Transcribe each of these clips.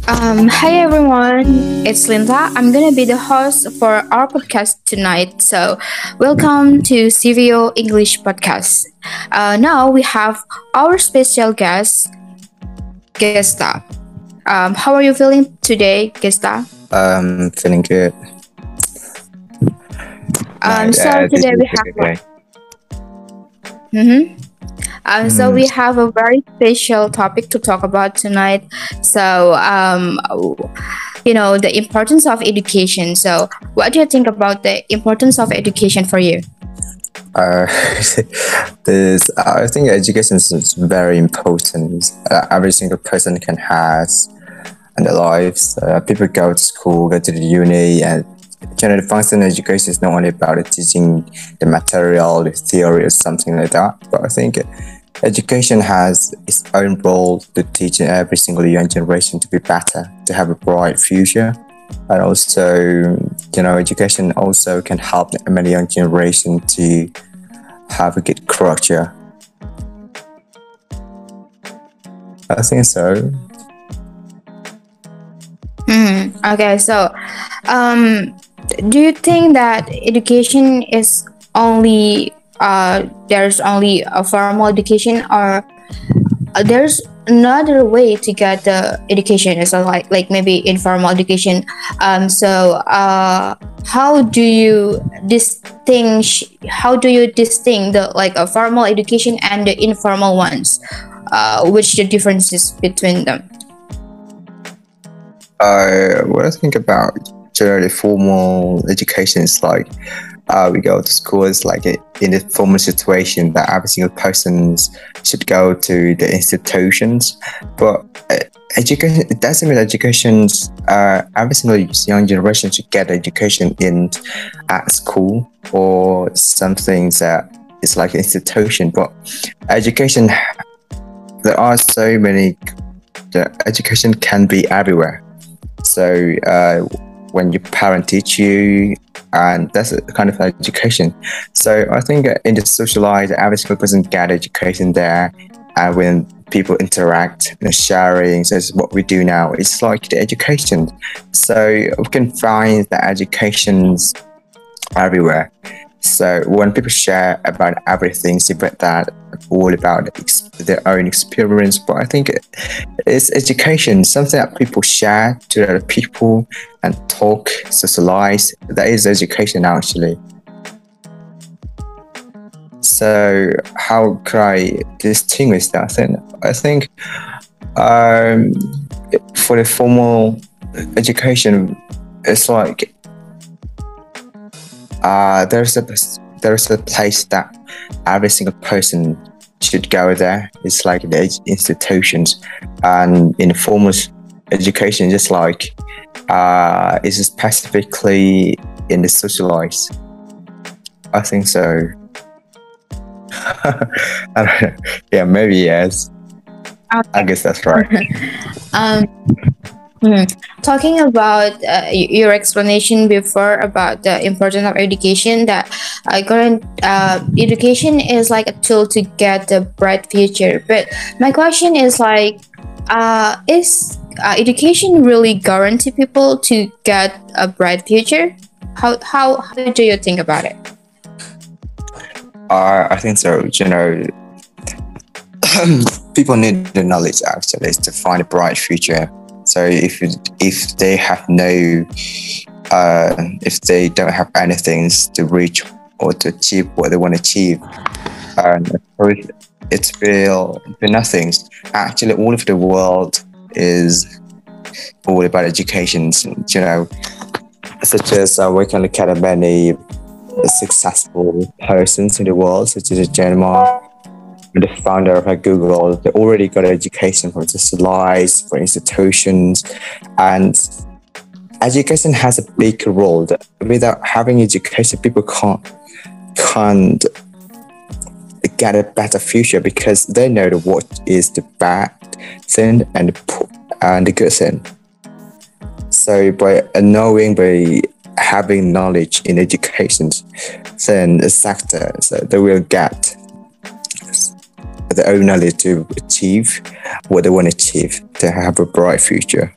Hi everyone, it's Linda. I'm gonna be the host for our podcast tonight. So, welcome to Sefeo English Podcast. Now we have our special guest, Gesta. How are you feeling today, Gesta? Feeling good. So This today is we a have good day. mm-hmm. So Mm, we have a very special topic to talk about tonight. So the importance of education. So what do you think about the importance of education for you? uh, I think education is very important. Every single person can has in their lives. People go to school, go to the uni, and generally functional education is not only about teaching the material, the theory, or something like that. But I think education has its own role to teach every single young generation to be better, to have a bright future. And also, education also can help many young generation to have a good culture. I think so. Okay, so um, do you think that education is only there's only a formal education, or there's another way to get the education? So like maybe informal education. How do you distinguish? How do you distinguish the like a formal education and the informal ones? Which the differences between them? What I think about generally formal education is like we go to school is like in a formal situation that every single person should go to the institutions. But education, it doesn't mean educations. Every single young generation should get education in at school or something that is like an institution. But education, there are so many. The education can be everywhere. So when your parent teach you, and that's a kind of education. So I think in the socialized, every single person get education there, and when people interact and sharing, so it's what we do now. It's like the education. So we can find the educations everywhere. So when people share about everything, it's about that all about their own experience. But I think it's education, something that people share to other people and talk, socialize. That is education actually. So how could I distinguish that? I think um, for the formal education, it's like there's a place that every single person should go there. It's like the institutions, and in formal education, just like it's specifically in the socialized. I think so. I don't know. Yeah, maybe yes. I guess that's right. um, Talking about your explanation before about the importance of education, that current education is like a tool to get a bright future. But my question is like, is education really guarantee people to get a bright future? How do you think about it? I think so. People need the knowledge actually to find a bright future. So if they have no, if they don't have anything to reach or to achieve what they want to achieve, it will be nothing. Actually, all of the world is all about education. Such as we can look at many successful persons in the world, such as Gemma, the founder of Google. They already got education from socialized, for institutions, and education has a big role. Without having education, people can't get a better future because they know what is the bad thing and the good thing. So by having knowledge in education, then the sector, so they will get the own knowledge to achieve what they want to achieve to have a bright future.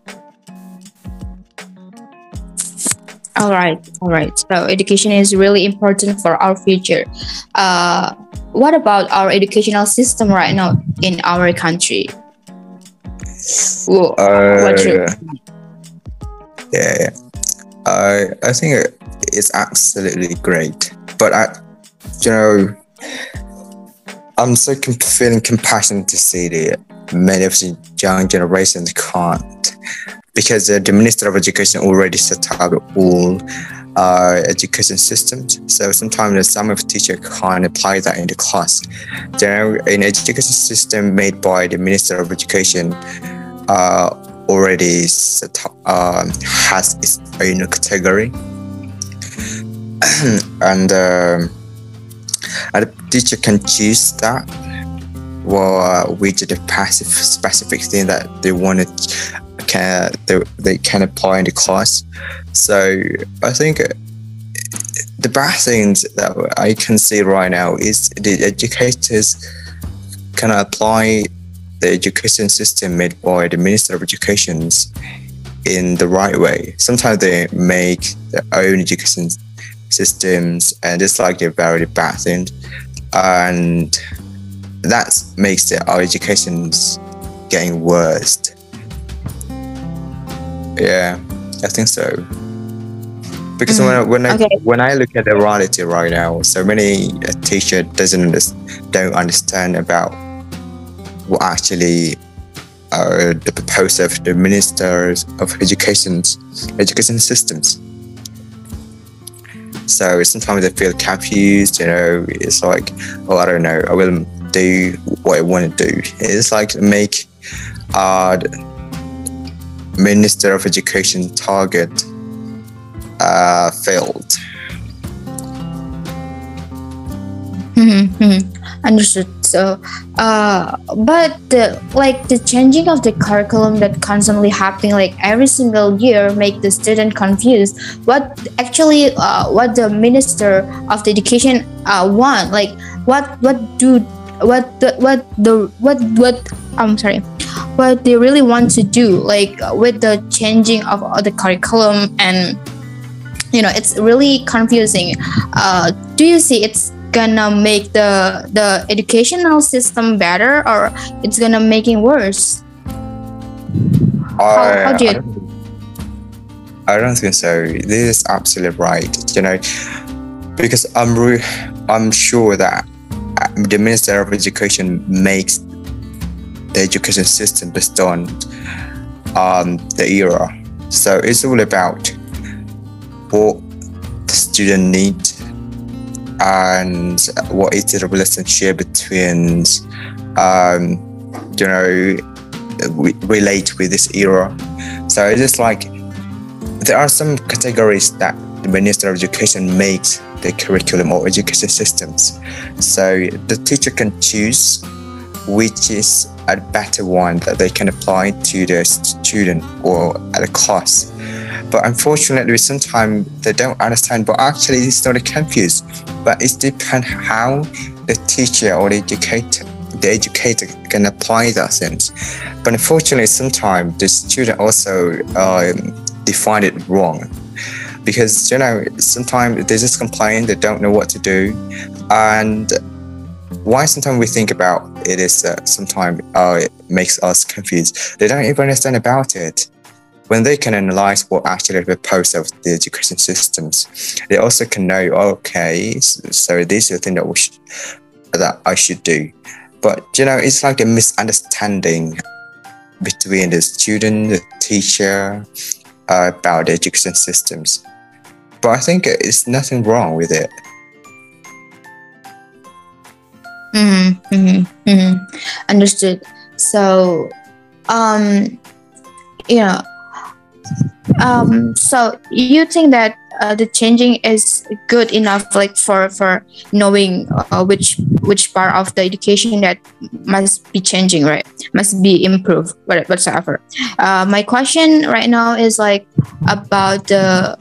All right. So education is really important for our future. Uh, what about our educational system right now in our country? What should? Uh, yeah, I think it's absolutely great. But you know, I'm so feeling compassionate to see that many of the young generations can't, because the Minister of Education already set up all education systems. So sometimes some of the teacher can't apply that in the class. An education system made by the Minister of Education uh, already set up, has its own category, and the teacher can choose that, well, which is the passive specific thing that they want to they can apply in the class. So I think the bad things that I can see right now is the educators can apply the education system made by the Minister of Education in the right way. Sometimes they make their own education systems, and it's like a very bad thing, and that makes our education's getting worse. Yeah, I think so. Because when I look at the reality right now, so many teachers don't understand about what actually the purpose of the ministers of education systems. So sometimes they feel confused. It's like, oh, I don't know, I will do what I want to do. It's like make Minister of Education target failed. Understood. So, but the changing of the curriculum that constantly happening like every single year make the student confused. What actually, what the Minister of the Education want? Like, I'm sorry, what they really want to do, like with the changing of the curriculum, and it's really confusing. Do you see it's gonna make the educational system better, or it's gonna make it worse? How do you? I don't think so. This is absolutely right. Because I'm sure that the Minister of Education makes the education system based on the era. So it's all about what the student needs and what is the relationship between relate with this era. So it's just like there are some categories that the Minister of Education makes the curriculum or education systems. So the teacher can choose which is a better one that they can apply to the student or at a class. But unfortunately, sometimes they don't understand, but actually it's not confused. But it depends how the teacher or the educator can apply that things. But unfortunately, sometimes the student also define it wrong. Because, sometimes they just complain, they don't know what to do. And why sometimes we think about it is sometimes it makes us confused. They don't even understand about it. When they can analyze what actually the purpose of the education systems, they also can know, okay, so this is the thing that I should do. But, it's like a misunderstanding between the student, the teacher, about the education systems. But I think it's nothing wrong with it. Understood. So, so you think that the changing is good enough, like for knowing which part of the education that must be changing, right? Must be improved, whatsoever. My question right now is like about the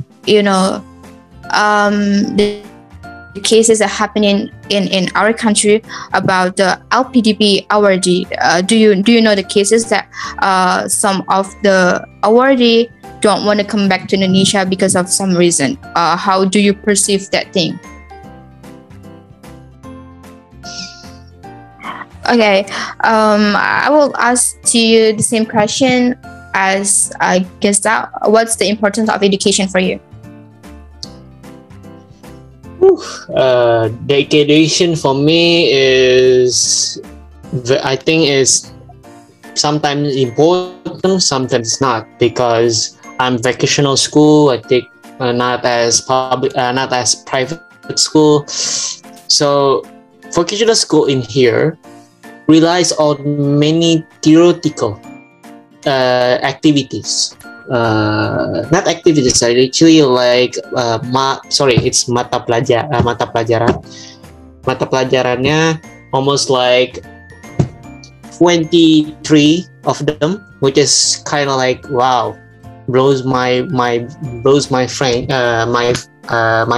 cases that happen in our country about the LPDP awardee. Do you know the cases that some of the awardee don't want to come back to Indonesia because of some reason. How do you perceive that thing? Okay, I will ask to you the same question as I guess that. What's the importance of education for you? The education for me is, I think, is sometimes important, sometimes not, because I'm vocational school. I take not as private school. So vocational school in here relies on many theoretical activities. Not activities, actually, like it's mata pelajaran. Mata pelajarannya almost like 23 of them, which is kind of like, wow, blows my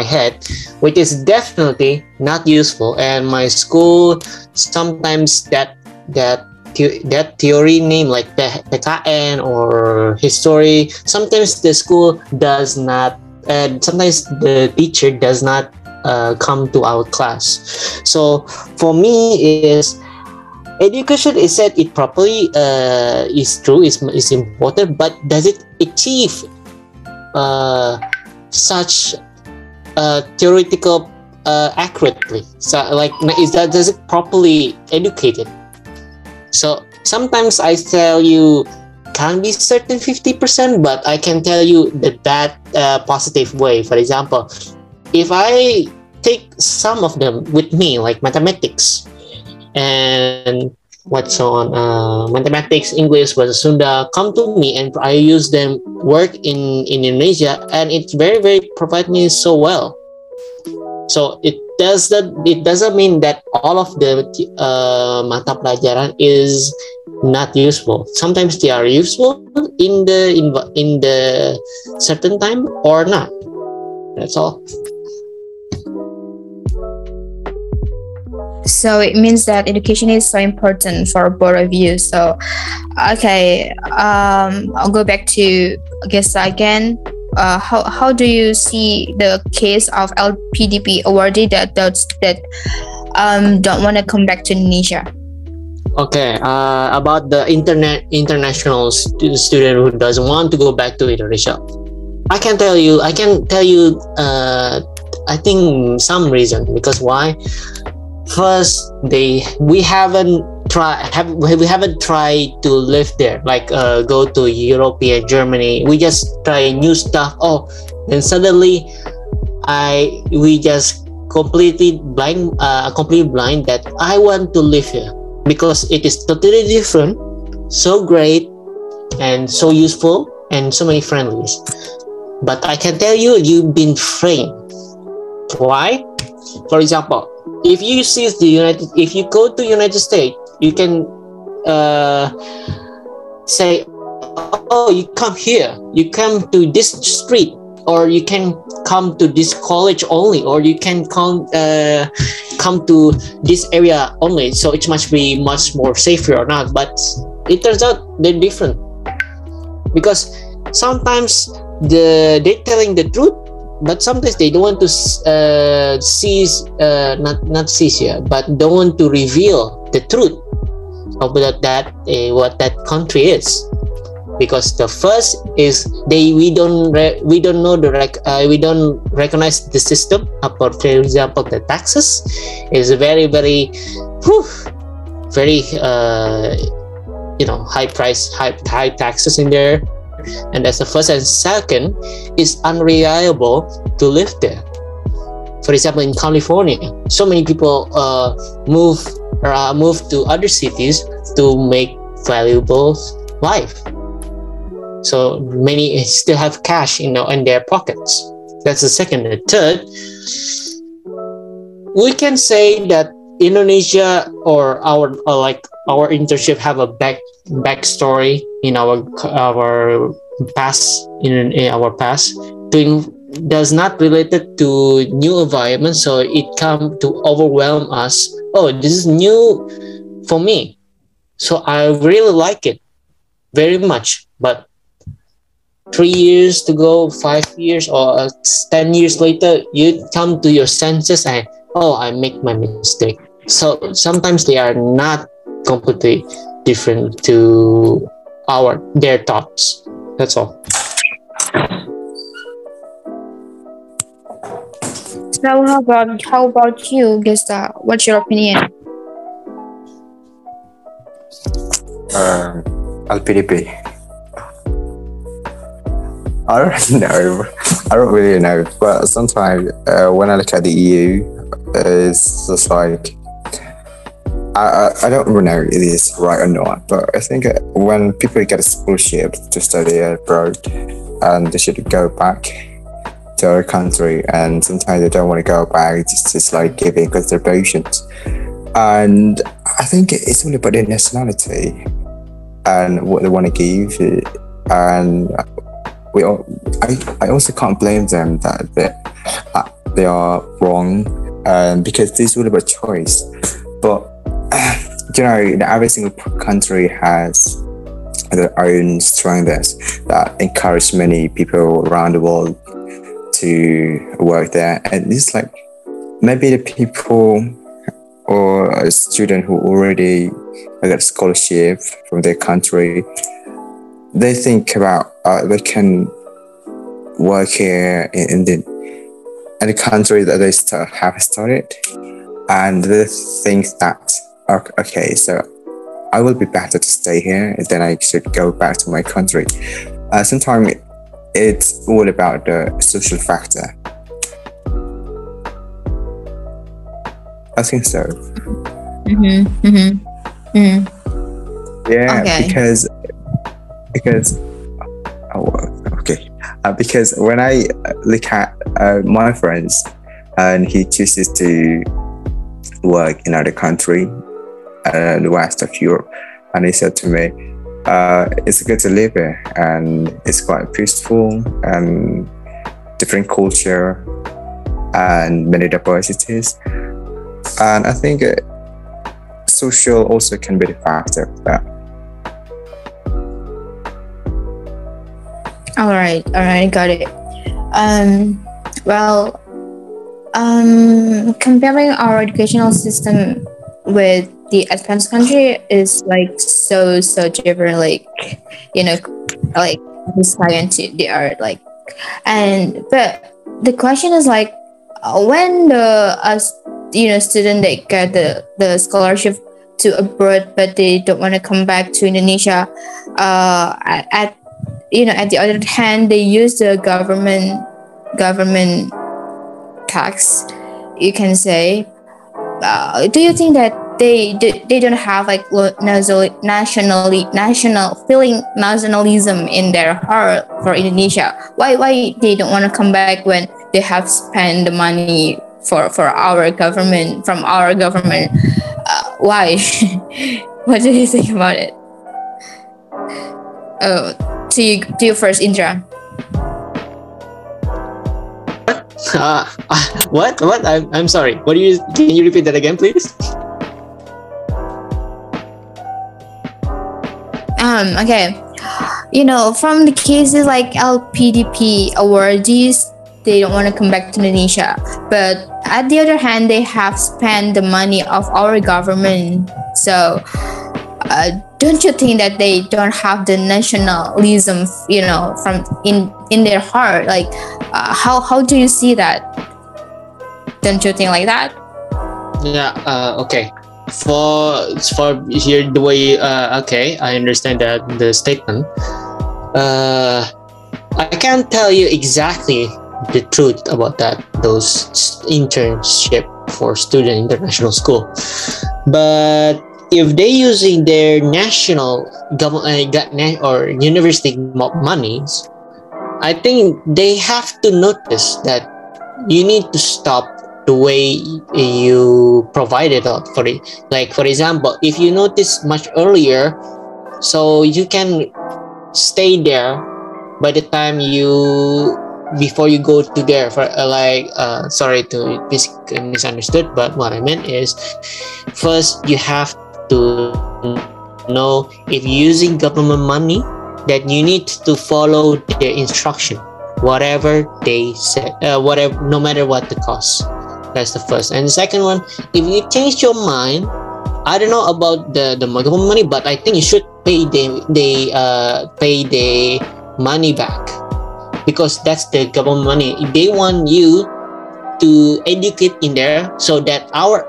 head, which is definitely not useful. And my school sometimes that theory name like PKN or history, sometimes the school does not, sometimes the teacher does not come to our class. So for me is, education is said it properly, is true, is important, but does it achieve such theoretical accurately? So like, does it properly educated? So sometimes I tell you can be certain 50%, but I can tell you that positive way. For example, if I take some of them with me, like mathematics and what's on mathematics, English, Bahasa Sunda, come to me and I use them work in Indonesia, and it very provide me so well. So it doesn't mean that all of the mata pelajaran is not useful. Sometimes they are useful in the certain time or not. That's all. So it means that education is so important for both of you. So, okay, I'll go back to Gesa again. How do you see the case of LPDP awardee that don't want to come back to Indonesia? Okay, about the international student who doesn't want to go back to Indonesia, I can tell you. I think some reason, because why? First, we haven't tried to live there, like go to Europe, Germany. We just try new stuff. Oh, then suddenly we just completely blind that I want to live here because it is totally different, so great and so useful and so many friendlies. But I can tell you, you've been framed. Why? For example, if you go to United States, you can say, oh, you come here, you come to this street, or you can come to this college only, or you can come to this area only. So it must be much more safer or not. But it turns out they're different, because sometimes they're telling the truth, but sometimes they don't want to but don't want to reveal the truth about that what that country is, because the first is we don't recognize the system. About, for example, the taxes is very high taxes in there. And that's the first. And second is unreliable to live there. For example, in California, so many people move to other cities to make valuable life. So many still have cash, in their pockets. That's the second. And third, we can say that Indonesia or our internship have a backstory in our past. In our past, does not related to new environment, so it come to overwhelm us. Oh, this is new for me, so I really like it very much. But 3 years to go, 5 years, or 10 years later, you come to your senses and oh, I make my mistake. So sometimes they are not completely different to their thoughts. That's all. So how about you, Gista? What's your opinion? LPDP. I don't know. I don't really know. But sometimes when I look at the EU, it's just like I don't really know if it is right or not. But I think when people get a scholarship to study abroad, and they should go back to our country, and sometimes they don't want to go back. It's just like giving contributions, and I think it's only about their nationality and what they want to give, and I also can't blame them that they are wrong, because this is all about choice. But every single country has their own strengths that encourage many people around the world to work there, and it's like maybe the people or a student who already got a scholarship from their country, they think about they can work here in the country that they have started, and they think that okay, so I will be better to stay here, and then I should go back to my country. Sometimes it's all about the social factor. I think so. Yeah, Okay. because okay, because when I look at my friends, and he chooses to work in other country, the west of Europe, and he said to me, it's good to live here, and it's quite peaceful, and different culture, and many diversities, and I think social also can be the factor of that. All right, got it. Well, comparing our educational system with the advanced country is like so different. Like, like the science, the art, like, but the question is like, when student they get the scholarship to abroad, but they don't want to come back to Indonesia. At the other hand, they use the government tax, you can say. Do you think that they don't have like national feeling, nationalism in their heart for Indonesia? Why they don't want to come back when they have spent the money for our government, from our government? Why? What do you think about it? To you first, Indra. What? I'm sorry. Can you repeat that again, please? Okay. From the cases like LPDP awardees, they don't want to come back to Indonesia. But at the other hand, they have spent the money of our government. So, don't you think that they don't have the nationalism, from in their heart? Like, how do you see that? Don't you think like that? Yeah. Okay. For here the way. Okay, I understand that the statement. I can't tell you exactly the truth about that. Those internship for student international school, but if they using their national government or university monies, I think they have to notice that you need to stop the way you provided out for it. Like, for example, if you notice much earlier, so you can stay there by the time before you go to there for sorry to be misunderstood, but what I meant is, first you have to know if you're using government money, that you need to follow their instruction, whatever they say, whatever, no matter what the cost. That's the first. And the second one, if you change your mind, I don't know about the government money, but I think you should pay the money back, because that's the government money. They want you to educate in there so that our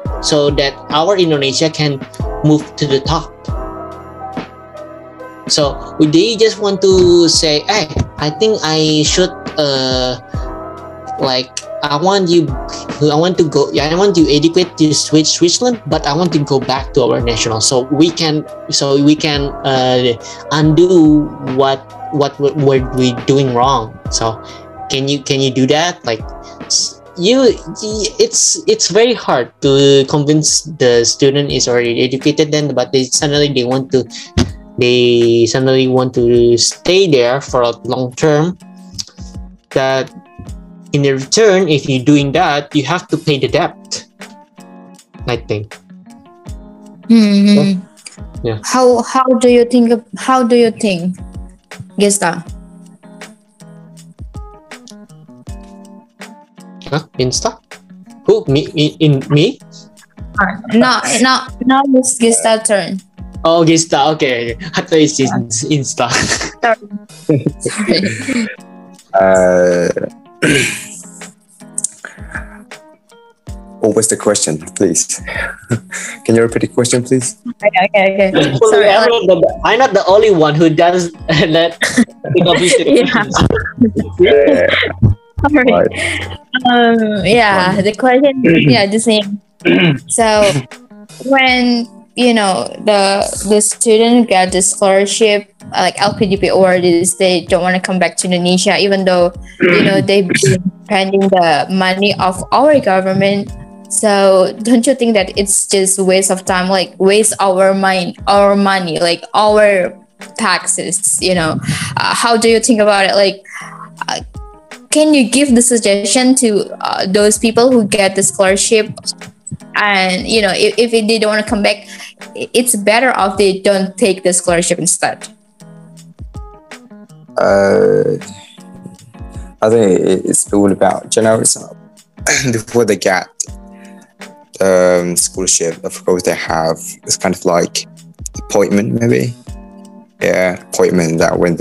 Indonesia can move to the top. So they just want to say, hey, I think I should I want you to educate to Switzerland, but I want to go back to our national, so we can undo what were we doing wrong. So can you do that? Like, it's very hard to convince the student is already educated then, but they suddenly want to stay there for a long term. That in the return, if you're doing that, you have to pay the debt, I think. Mm-hmm. Yeah. How do you think Gesta? Huh? Insta? Who? Me? Me? No, it's Gesta turn. Oh, Insta. Okay. I thought it's Insta. Sorry. What was the question, please? Can you repeat the question, please? Okay. Well, Sorry. I'm not the only one who does that. Sorry. Right. The question, the same. So when the student got the scholarship, like LPDP awards, they don't want to come back to Indonesia, even though they've been spending the money of our government. So don't you think that it's just a waste of time, like waste our money, like our taxes? How do you think about it? Like, can you give the suggestion to those people who get the scholarship, and if they don't want to come back, it's better off they don't take the scholarship instead? I think it's all about, before they get scholarship, of course they have this kind of like appointment, maybe. Yeah, appointment that when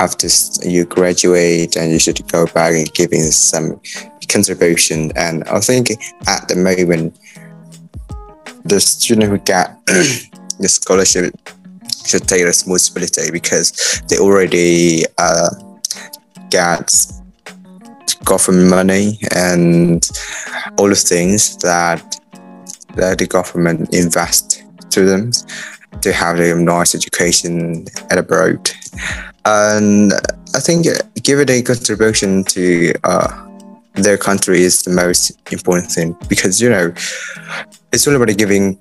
after you graduate and you should go back and giving some contribution. And I think at the moment, the student who get the scholarship should take responsibility, because they already get government money and all the things that the government invest to them to have a nice education at abroad. And I think giving a contribution to their country is the most important thing, because it's all about giving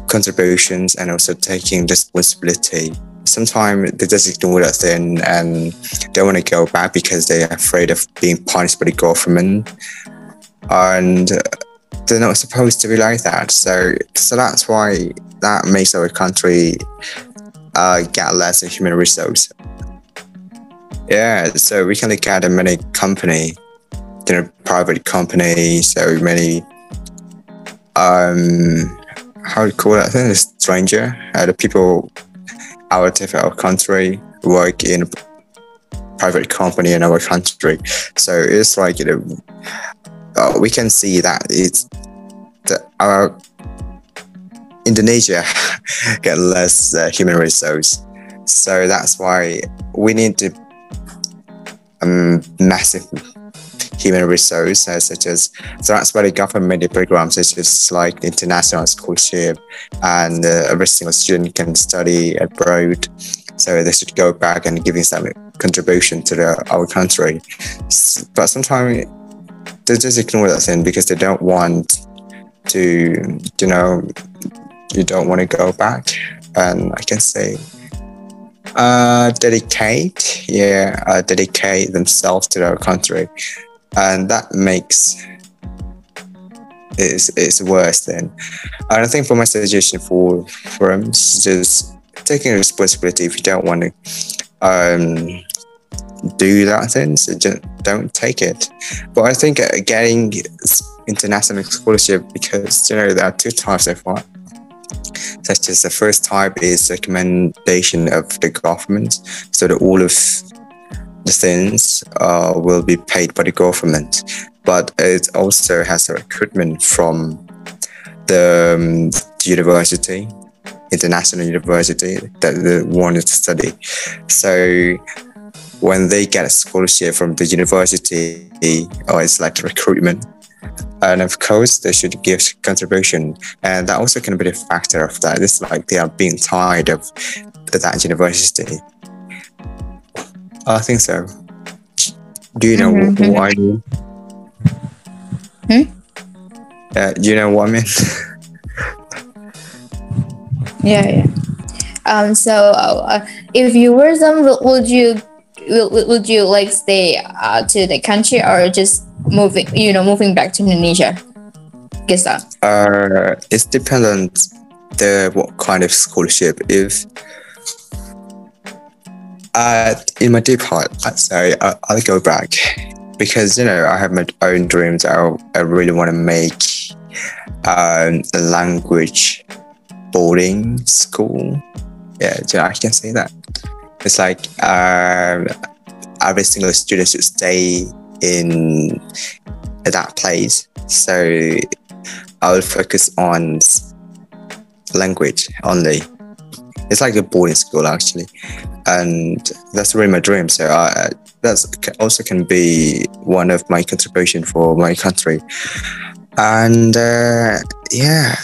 contributions and also taking responsibility. Sometimes they just ignore that thing and don't want to go back because they're afraid of being punished by the government, and they're not supposed to be like that. So that's why that makes our country get less human resource. Yeah, so we can look at many company, private companies, so many how do you call it? I think it's stranger. The people out of our country work in a private company in our country. So it's like we can see that it's our Indonesia get less human resource. So that's why we need to massive human resource, such as, so that's why the government programs such as like international scholarship, and every single student can study abroad, so they should go back and giving some contribution to our country. But sometimes they just ignore that thing because they don't want to, you don't want to go back. And I can say dedicate themselves to their country, and that makes it's worse then. And I think for my suggestion for firms, just taking responsibility. If you don't want to um, do that things, just don't take it. But I think getting international scholarship, because there are two types of one. Such as the first type is recommendation of the government, so that all of the things will be paid by the government. But it also has a recruitment from the university, international university that they wanted to study. So when they get a scholarship from the university, or it's like recruitment, and of course they should give contribution, and that also can be a factor of that. It's like they are being tired of that university. I think so. Do you know what I mean? Do you know what I mean? Yeah. If you were them, would you like stay to the country or just moving back to Indonesia? Guess that. It's dependent the what kind of scholarship. If in my deep heart, I'll go back, because I have my own dreams. I really want to make a language boarding school. Yeah, I can say that. It's like every single student should stay in that place. So I will focus on language only. It's like a boarding school actually, and that's really my dream. So that's also can be one of my contribution for my country. And yeah,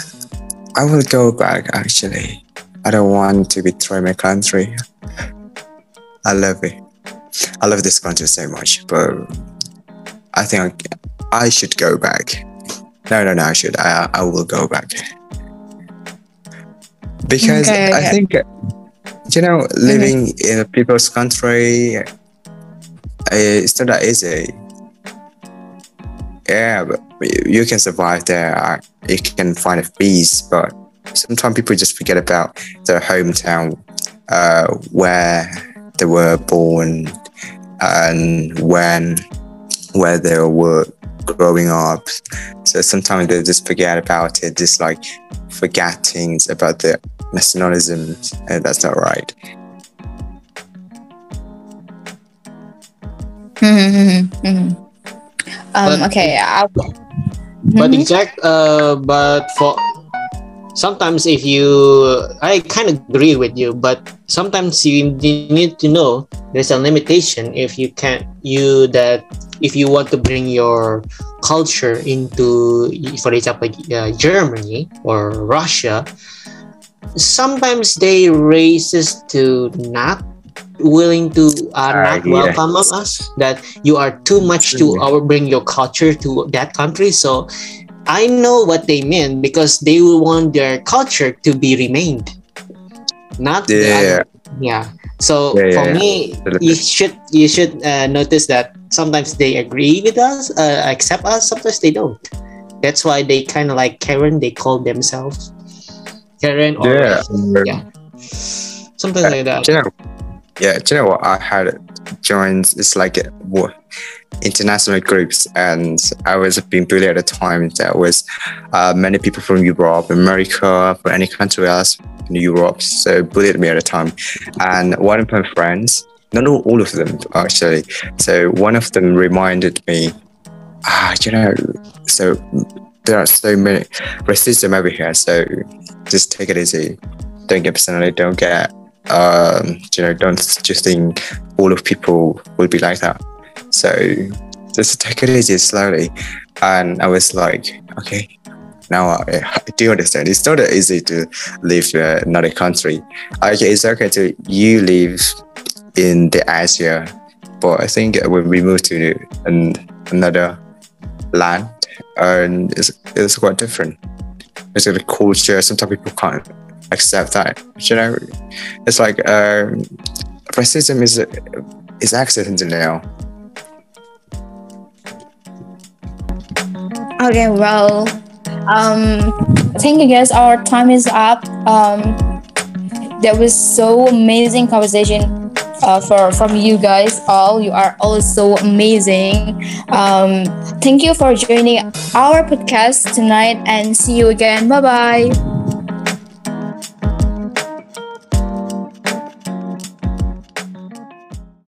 I will go back actually. I don't want to betray my country. I love it. I love this country so much, but I think I should go back. No, I should. I will go back. Because Okay. I think, living in a people's country, it's not that easy. Yeah, but you can survive there. You can find a peace, but sometimes people just forget about their hometown, where they were born and where they were growing up. So sometimes they just forget about it, just like forgetting about their nationalism, and that's not right. But- Okay. But but for sometimes if I kind of agree with you, but sometimes you need to know there's a limitation if if you want to bring your culture into, for example, Germany or Russia. Sometimes they racist to not willing to not welcome us, that you are too much to bring your culture to that country. So I know what they mean, because they will want their culture to be remained, not So for me, you should notice that sometimes they agree with us, accept us, sometimes they don't. That's why they kind of like Karen, they call themselves Karen, or something like that. Do you know what? I had joined, it's like international groups, and I was being bullied at the time. There was many people from Europe, America, from any country else in Europe, so bullied me at the time. And one of my friends, not all of them actually, so one of them reminded me, so there are so many racism over here, so just take it easy, don't get personally, don't get don't just think all of people will be like that. So just take it easy, slowly. And I was like, okay, now I do understand. It's not that easy to live in another country. It's okay to you live in the Asia, but I think when we move to another land, and it's quite different. It's like the culture. Sometimes people can't accept that. It's like racism is accidental now. Okay, well, thank you guys. Our time is up. That was so amazing conversation for from you guys all. You are all so amazing. Thank you for joining our podcast tonight, and see you again. Bye bye.